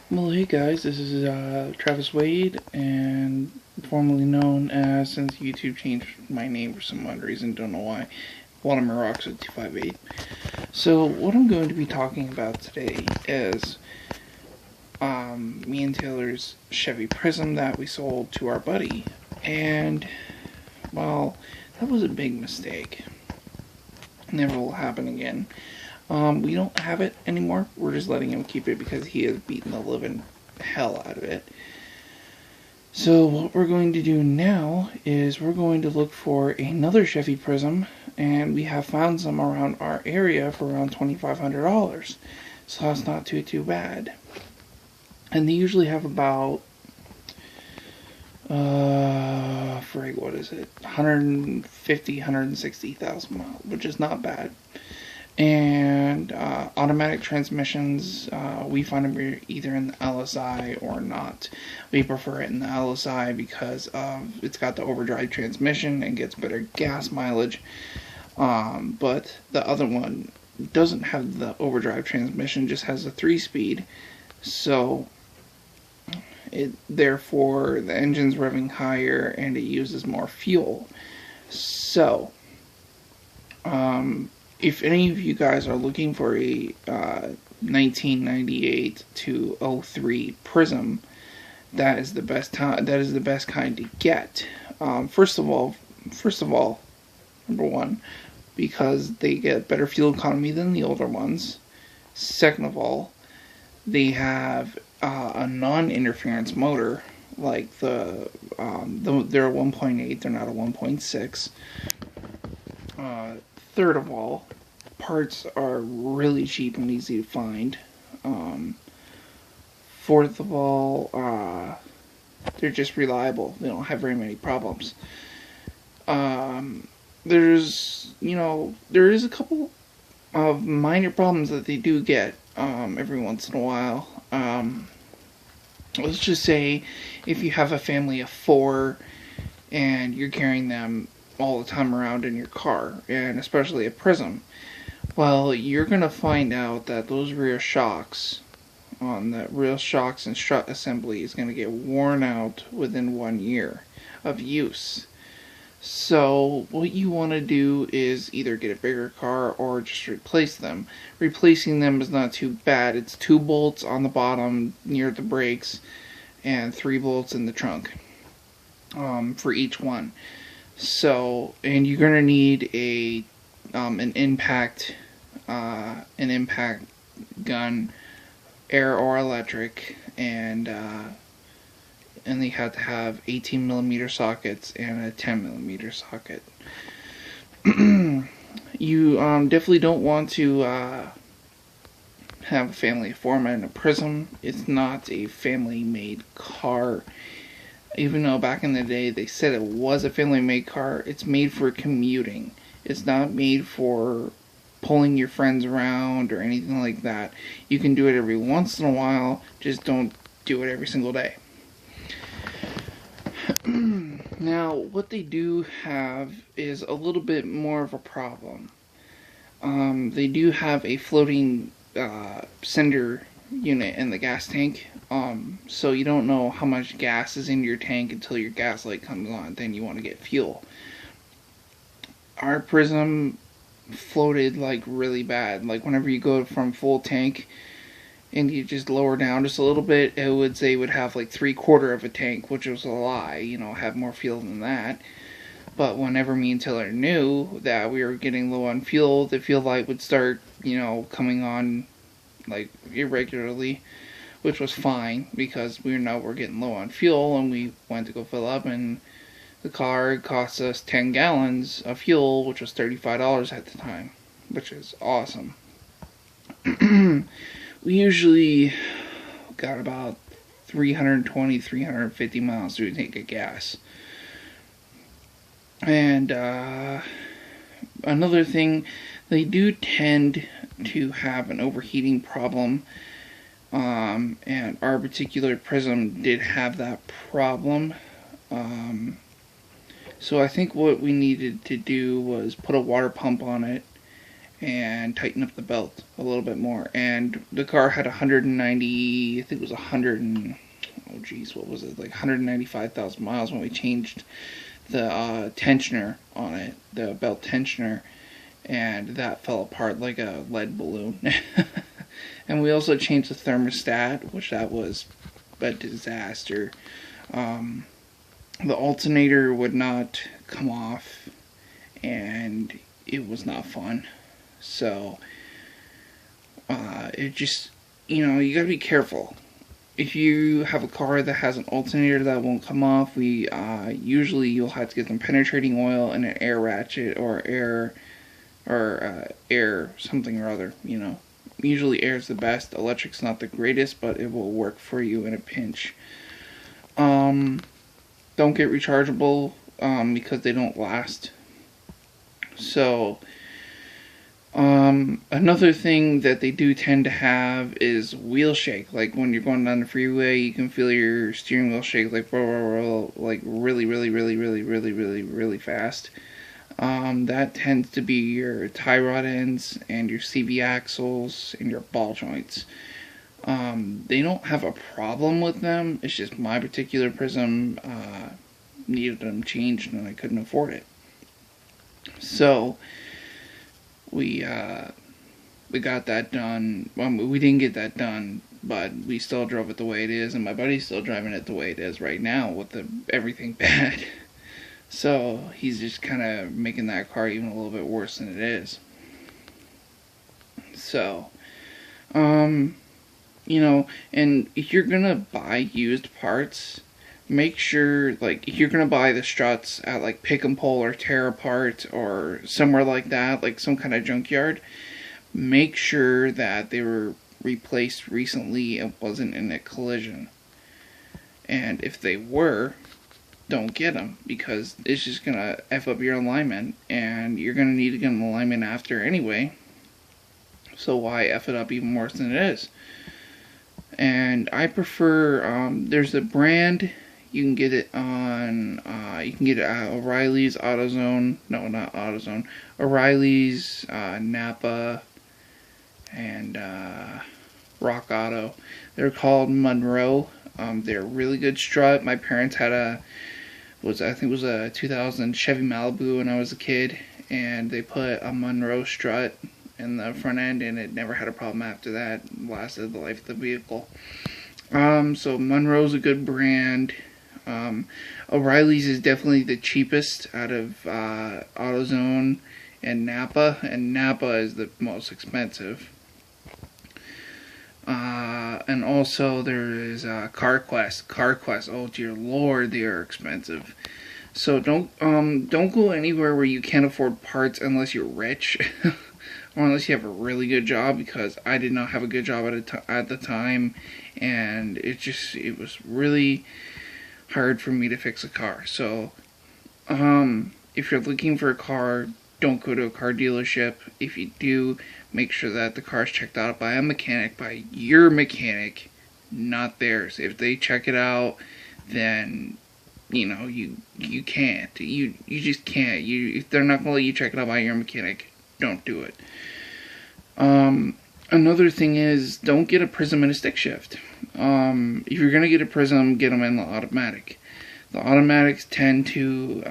Well, hey guys, this is Travis Wade, and formerly known as, since YouTube changed my name for some odd reason, don't know why, Vladimir Rocks at 258. So, what I'm going to be talking about today is me and Taylor's Chevy Prizm that we sold to our buddy, and, well, that was a big mistake. Never will happen again. We don't have it anymore. We're just letting him keep it because he has beaten the living hell out of it. So what we're going to do now is we're going to look for another Chevy Prizm, and we have found some around our area for around $2,500. So that's not too bad. And they usually have about what is it? 150, 160,000 miles, which is not bad. And automatic transmissions, we find them either in the LSI or not. We prefer it in the LSI because it's got the overdrive transmission and gets better gas mileage. But the other one doesn't have the overdrive transmission, just has a 3-speed. So therefore the engine's revving higher and it uses more fuel. So if any of you guys are looking for a 1998 to 03 Prizm, that is the best time. That is the best kind to get. First of all, number one, because they get better fuel economy than the older ones. Second of all, they have a non-interference motor, like they're a 1.8. They're not a 1.6. Third of all, parts are really cheap and easy to find. Fourth of all, they're just reliable. They don't have very many problems. There is a couple of minor problems that they do get every once in a while. Let's just say if you have a family of 4 and you're carrying them all the time around in your car, and especially a Prizm, well, you're gonna find out that those rear shocks on the rear shocks and strut assembly is gonna get worn out within 1 year of use. So what you want to do is either get a bigger car or just replace them. Replacing them is not too bad. It's 2 bolts on the bottom near the brakes and 3 bolts in the trunk for each one. So, and you're gonna need an impact gun, air or electric, and they have to have 18mm sockets and a 10mm socket. You definitely don't want to have a family of 4 men in a Prizm. It's not a family-made car. Even though back in the day they said it was a family-made car, it's made for commuting. It's not made for pulling your friends around or anything like that. You can do it every once in a while, just don't do it every single day. Now, what they do have is a little bit more of a problem. They do have a floating cinder unit in the gas tank, so you don't know how much gas is in your tank until your gas light comes on. Then you want to get fuel. Our Prizm floated like really bad. Like whenever you go from full tank and you just lower down just a little bit, it would say it would have like 3/4 of a tank, which was a lie. Have more fuel than that. But whenever me and Taylor knew that we were getting low on fuel, the fuel light would start coming on like irregularly, which was fine because we know we're getting low on fuel, and we went to go fill up, and the car cost us 10 gallons of fuel, which was $35 at the time, which is awesome. We usually got about 320, 350 miles through a tank of gas. And another thing, they do tend to have an overheating problem, and our particular Prizm did have that problem. So I think what we needed to do was put a water pump on it and tighten up the belt a little bit more. And the car had 190, I think it was 100 and, oh geez, what was it, like 195,000 miles when we changed the tensioner on it, the belt tensioner, and that fell apart like a lead balloon. And we also changed the thermostat, which that was a disaster. The alternator would not come off, and it was not fun. So, it just, you gotta be careful. If you have a car that has an alternator that won't come off, usually you'll have to get some penetrating oil and an air ratchet or air something or other, Usually air is the best. Electric's not the greatest, but it will work for you in a pinch. Don't get rechargeable because they don't last. So, another thing that they do tend to have is wheel shake. Like when you're going down the freeway, you can feel your steering wheel shake like really, really, really, really, really, really, really fast. That tends to be your tie rod ends and your CV axles and your ball joints. They don't have a problem with them. It's just my particular Prizm needed them changed and I couldn't afford it. So we got that done. Well, we didn't get that done, but we still drove it the way it is, and my buddy's still driving it the way it is right now with everything bad. So he's just kind of making that car even a little bit worse than it is. So, and if you're gonna buy used parts, make sure, like, if you're gonna buy the struts at like Pick and Pull or Tear Apart or somewhere like that, like some kind of junkyard, make sure that they were replaced recently and wasn't in a collision. And if they were, don't get them, because it's just gonna F up your alignment, and you're gonna need to get an alignment after anyway. So why F it up even worse than it is? And I prefer, there's a brand, you can get it on, you can get it at O'Reilly's, AutoZone, no, not AutoZone, O'Reilly's, Napa, and Rock Auto. They're called Monroe. They're a really good strut. My parents had I think it was a 2000 Chevy Malibu when I was a kid, and they put a Monroe strut in the front end, and it never had a problem after that. It lasted the life of the vehicle. So Monroe's a good brand. O'Reilly's is definitely the cheapest out of AutoZone and Napa is the most expensive. And also there is CarQuest. Oh dear Lord, they are expensive. So don't go anywhere where you can't afford parts unless you're rich, or unless you have a really good job. Because I did not have a good job at the time, and it was really hard for me to fix a car. So if you're looking for a car, don't go to a car dealership. If you do, make sure that the car is checked out by a mechanic, by your mechanic, not theirs. If they check it out, then you can't. You just can't. If they're not gonna let you check it out by your mechanic, don't do it. Another thing is, don't get a Prizm and a stick shift. If you're gonna get a Prizm, get them in the automatic. The automatics tend to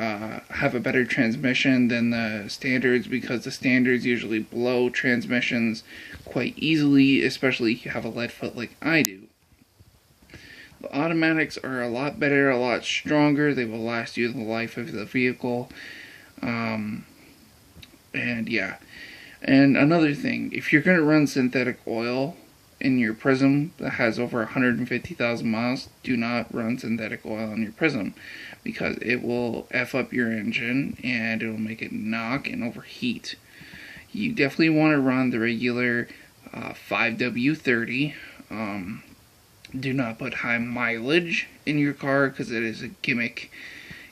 have a better transmission than the standards, because the standards usually blow transmissions quite easily, especially if you have a lead foot like I do. The automatics are a lot better, a lot stronger. They will last you the life of the vehicle. And yeah. And another thing, if you're going to run synthetic oil in your Prizm that has over 150,000 miles, do not run synthetic oil in your Prizm, because it will F up your engine and it will make it knock and overheat. You definitely want to run the regular 5W30. Do not put high mileage in your car, because it is a gimmick.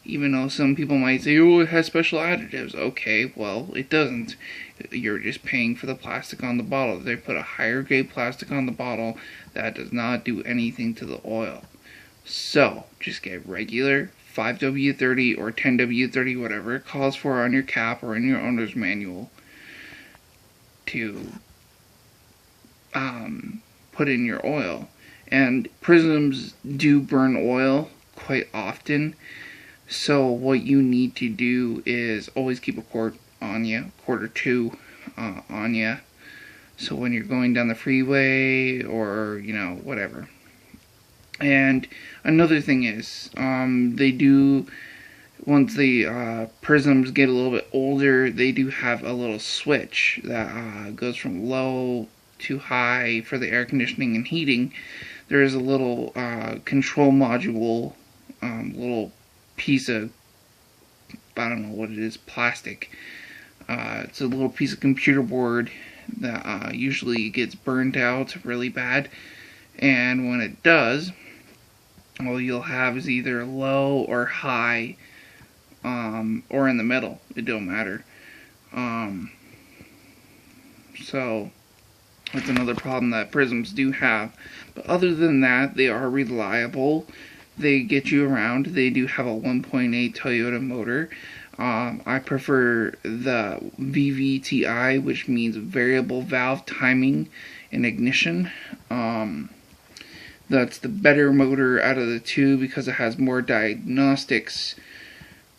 Even though some people might say, oh, it has special additives. Okay, well, it doesn't. You're just paying for the plastic on the bottle. They put a higher grade plastic on the bottle that does not do anything to the oil. So, just get regular 5W30 or 10W30, whatever it calls for on your cap or in your owner's manual. to put in your oil. And Prizms do burn oil quite often, so what you need to do is always keep a quart on you, quart or two on you, so when you're going down the freeway or, you know, whatever. And another thing is, they do, once the Prizms get a little bit older, they do have a little switch that goes from low to high for the air conditioning and heating. There is a little control module, little piece of, I don't know what it is, plastic. It's a little piece of computer board that usually gets burnt out really bad, and when it does, all you'll have is either low or high, or in the middle. It don't matter. So that's another problem that Prizms do have. But other than that, they are reliable. They get you around. They do have a 1.8 Toyota motor. I prefer the VVTi, which means variable valve timing and ignition. That's the better motor out of the two because it has more diagnostics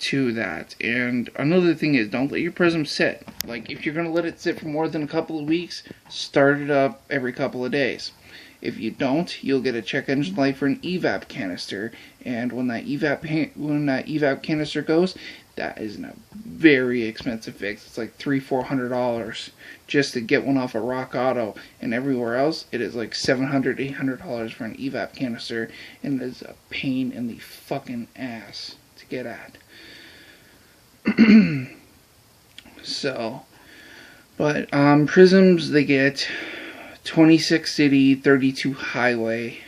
to that. And another thing is, don't let your Prizm sit. Like, if you're going to let it sit for more than a couple of weeks, start it up every couple of days. If you don't, you'll get a check engine light for an evap canister, and when that evap canister goes, that is a very expensive fix. It's like $300-400 just to get one off of Rock Auto, and everywhere else it is like $700-800 for an evap canister, and it is a pain in the fucking ass to get at. So, but Prizms, they get 26 city, 32 highway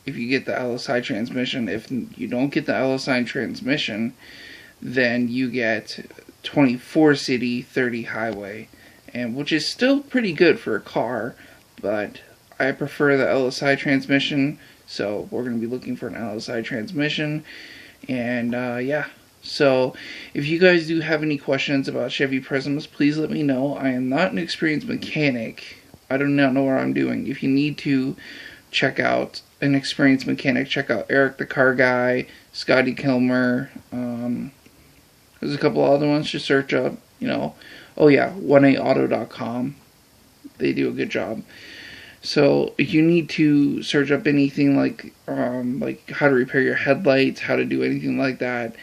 if you get the LSI transmission. If you don't get the LSI transmission, then you get 24 city, 30 highway, and which is still pretty good for a car, but I prefer the LSI transmission, so we're going to be looking for an LSI transmission. And yeah, so if you guys do have any questions about Chevy Prizms, please let me know. I am not an experienced mechanic. I do not know what I'm doing. If you need to check out an experienced mechanic, check out Eric the Car Guy, Scotty Kilmer. There's a couple other ones to search up. You know, oh yeah, 18auto.com. They do a good job. So if you need to search up anything like how to repair your headlights, how to do anything like that,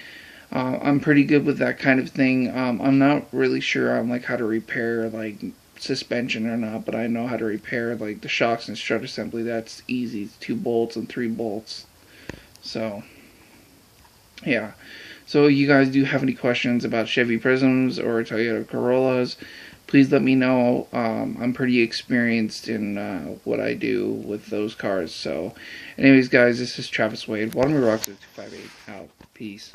I'm pretty good with that kind of thing. I'm not really sure on like how to repair like suspension or not, but I know how to repair like the shocks and strut assembly. That's easy. It's 2 bolts and 3 bolts. So yeah. So you guys do have any questions about Chevy Prizms or Toyota Corollas, please let me know. I'm pretty experienced in what I do with those cars. So anyways, guys, this is Travis Wade, Waterman Rocks 258 out. Peace.